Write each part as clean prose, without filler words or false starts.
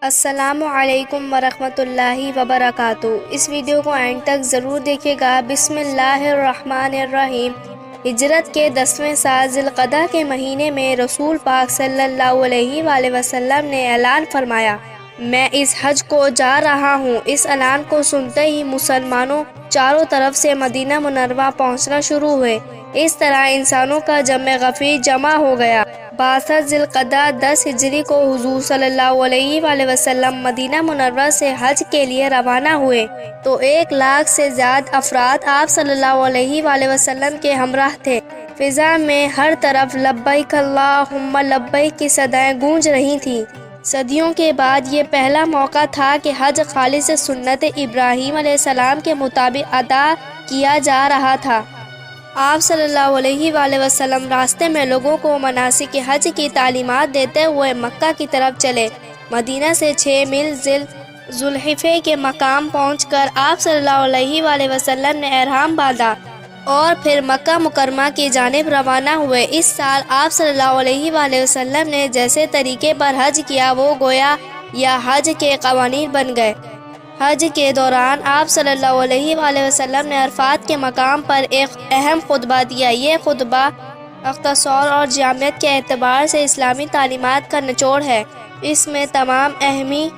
السلام علیکم ورحمۃ اللہ وبرکاتہ۔ اس ویڈیو کو اینڈ تک ضرور دیکھیے گا۔ بسم اللہ الرحمن الرحیم۔ ہجرت کے 10ویں سال ذی القعدہ کے مہینے میں رسول پاک صلی اللہ علیہ وآلہ وسلم نے اعلان فرمایا، میں اس حج کو جا رہا ہوں۔ اس اعلان کو سنتے ہی مسلمانوں چاروں طرف سے مدینہ منورہ پہنچنا شروع ہوئے۔ اس طرح انسانوں کا جمع غفیر جمع ہو گیا۔ 62 ذی القعدہ 10 ہجری کو حضور صلی اللہ علیہ وآلہ وسلم مدینہ منورہ سے حج کے لیے روانہ ہوئے تو 1 لاکھ سے زیادہ افراد آپ صلی اللہ علیہ وآلہ وسلم کے ہمراہ تھے۔ فضا میں ہر طرف لبیک اللہم لبیک کی صدائیں گونج رہی تھیں۔ صدیوں کے بعد یہ پہلا موقع تھا کہ حج خالص سنت ابراہیم علیہ السلام کے مطابق ادا کیا جا رہا تھا۔ آپ صلی اللہ علیہ وآلہ وسلم راستے میں لوگوں کو مناسک حج کی تعلیمات دیتے ہوئے مکہ کی طرف چلے۔ مدینہ سے 6 میل ذوالحلیفہ کے مقام پہنچ کر آپ صلی اللہ علیہ وآلہ وسلم نے احرام باندھا اور پھر مکہ مکرمہ کی جانب روانہ ہوئے۔ اس سال آپ صلی اللہ علیہ وآلہ وسلم نے جیسے طریقے پر حج کیا وہ گویا یا حج کے قوانین بن گئے۔ حج کے دوران آپ صلی اللہ علیہ وآلہ وسلم نے عرفات کے مقام پر ایک اہم خطبہ دیا۔ یہ خطبہ اختصار اور جامعیت کے اعتبار سے اسلامی تعلیمات کا نچوڑ ہے۔ اس میں تمام اہمی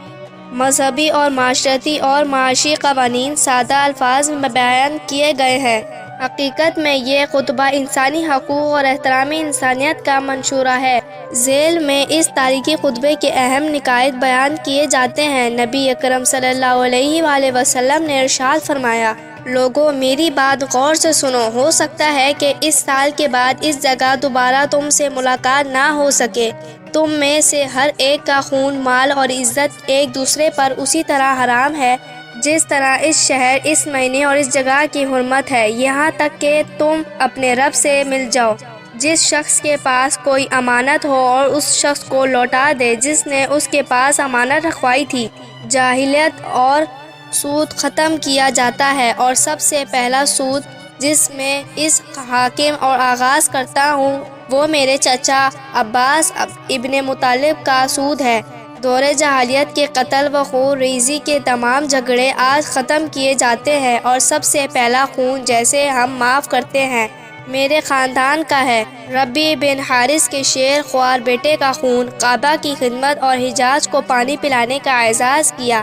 مذہبی اور معاشرتی اور معاشی قوانین سادہ الفاظ میں بیان کیے گئے ہیں۔ حقیقت میں یہ خطبہ انسانی حقوق اور احترام انسانیت کا منشورہ ہے۔ ذیل میں اس تاریخی خطبے کے اہم نکات بیان کیے جاتے ہیں۔ نبی اکرم صلی اللہ علیہ وآلہ وسلم نے ارشاد فرمایا، لوگوں میری بات غور سے سنو، ہو سکتا ہے کہ اس سال کے بعد اس جگہ دوبارہ تم سے ملاقات نہ ہو سکے۔ تم میں سے ہر ایک کا خون، مال اور عزت ایک دوسرے پر اسی طرح حرام ہے جس طرح اس شہر، اس مہینے اور اس جگہ کی حرمت ہے، یہاں تک کہ تم اپنے رب سے مل جاؤ۔ جس شخص کے پاس کوئی امانت ہو اور اس شخص کو لوٹا دے جس نے اس کے پاس امانت رکھوائی تھی۔ جاہلیت اور سود ختم کیا جاتا ہے اور سب سے پہلا سود جس میں اس حاکم اور آغاز کرتا ہوں وہ میرے چچا عباس ابن مطلب کا سود ہے۔ دور جاہلیت کے قتل و خون ریزی کے تمام جھگڑے آج ختم کیے جاتے ہیں اور سب سے پہلا خون جسے ہم معاف کرتے ہیں میرے خاندان کا ہے۔ ربیع بن حارث کے شیر خوار بیٹے کا خون، کعبہ کی خدمت اور حجاج کو پانی پلانے کا اعزاز کیا۔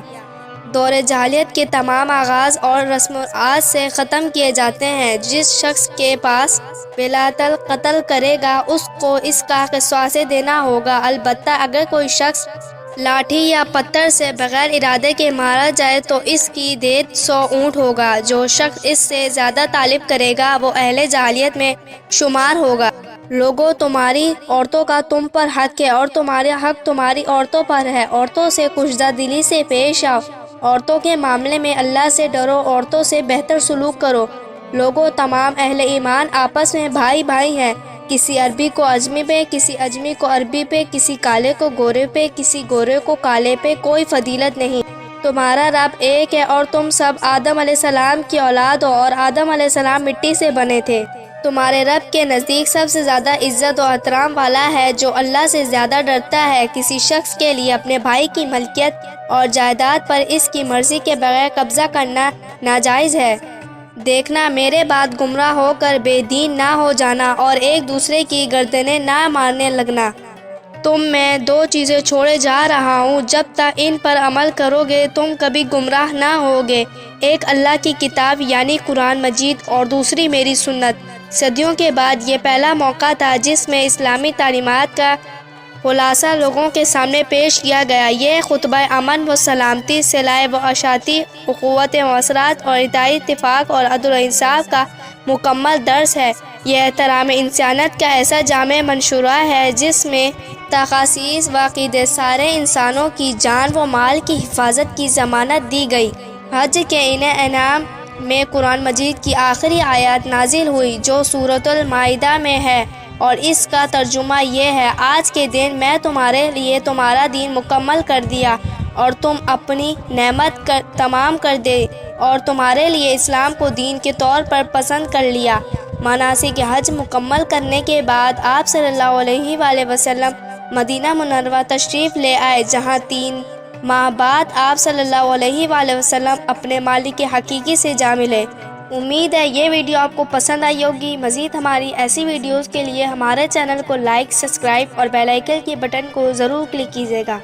دور جاہلیت کے تمام آغاز اور رسومات سے ختم کیے جاتے ہیں۔ جس شخص کے پاس بلاطل قتل کرے گا اس کو اس کا قصاص دینا ہوگا، البتہ اگر کوئی شخص لاٹھی یا پتھر سے بغیر ارادے کے مارا جائے تو اس کی دیت 100 اونٹ ہوگا۔ جو شخص اس سے زیادہ طالب کرے گا وہ اہل جاہلیت میں شمار ہوگا۔ لوگوں تمہاری عورتوں کا تم پر حق ہے اور تمہارا حق تمہاری عورتوں پر ہے۔ عورتوں سے کشادہ دلی سے پیش آؤ، عورتوں کے معاملے میں اللہ سے ڈرو، عورتوں سے بہتر سلوک کرو۔ لوگوں تمام اہل ایمان آپس میں بھائی بھائی ہیں، کسی عربی کو اجمی پہ، کسی اجمی کو عربی پہ، کسی کالے کو گورے پہ، کسی گورے کو کالے پہ کوئی فضیلت نہیں۔ تمہارا رب ایک ہے اور تم سب آدم علیہ السلام کی اولاد ہو اور آدم علیہ السلام مٹی سے بنے تھے۔ تمہارے رب کے نزدیک سب سے زیادہ عزت و احترام والا ہے جو اللہ سے زیادہ ڈرتا ہے۔ کسی شخص کے لیے اپنے بھائی کی ملکیت اور جائیداد پر اس کی مرضی کے بغیر قبضہ کرنا ناجائز ہے۔ دیکھنا میرے بعد گمراہ ہو کر بے دین نہ ہو جانا اور ایک دوسرے کی گردنیں نہ مارنے لگنا۔ تم میں 2 چیزیں چھوڑے جا رہا ہوں، جب تک ان پر عمل کرو گے تم کبھی گمراہ نہ ہوگے۔ ایک اللہ کی کتاب یعنی قرآن مجید اور دوسری میری سنت۔ صدیوں کے بعد یہ پہلا موقع تھا جس میں اسلامی تعلیمات کا خلاصہ لوگوں کے سامنے پیش کیا گیا۔ یہ خطبہ امن و سلامتی، صلح و اشاعتی، اخوت معاشرت اور اتحاد، اتفاق اور عدل و انصاف کا مکمل درس ہے۔ یہ احترام انسانیت کا ایسا جامع منشورہ ہے جس میں تخصیص و عقیدے سارے انسانوں کی جان و مال کی حفاظت کی ضمانت دی گئی۔ حج کے انعام میں قرآن مجید کی آخری آیات نازل ہوئی جو سورۃ المائدہ میں ہے اور اس کا ترجمہ یہ ہے، آج کے دن میں تمہارے لیے تمہارا دین مکمل کر دیا اور تم اپنی نعمت تمام کر دے اور تمہارے لیے اسلام کو دین کے طور پر پسند کر لیا۔ مناسک حج مکمل کرنے کے بعد آپ صلی اللہ علیہ وآلہ وسلم مدینہ منورہ تشریف لے آئے جہاں 3 ماہ بعد آپ صلی اللہ علیہ وآلہ وسلم اپنے مالک حقیقی سے جا ملے۔ امید ہے یہ ویڈیو آپ کو پسند آئی ہوگی۔ مزید ہماری ایسی ویڈیوز کے لیے ہمارے چینل کو لائک، سبسکرائب اور بیل آئیکن کے بٹن کو ضرور کلک کیجیے گا۔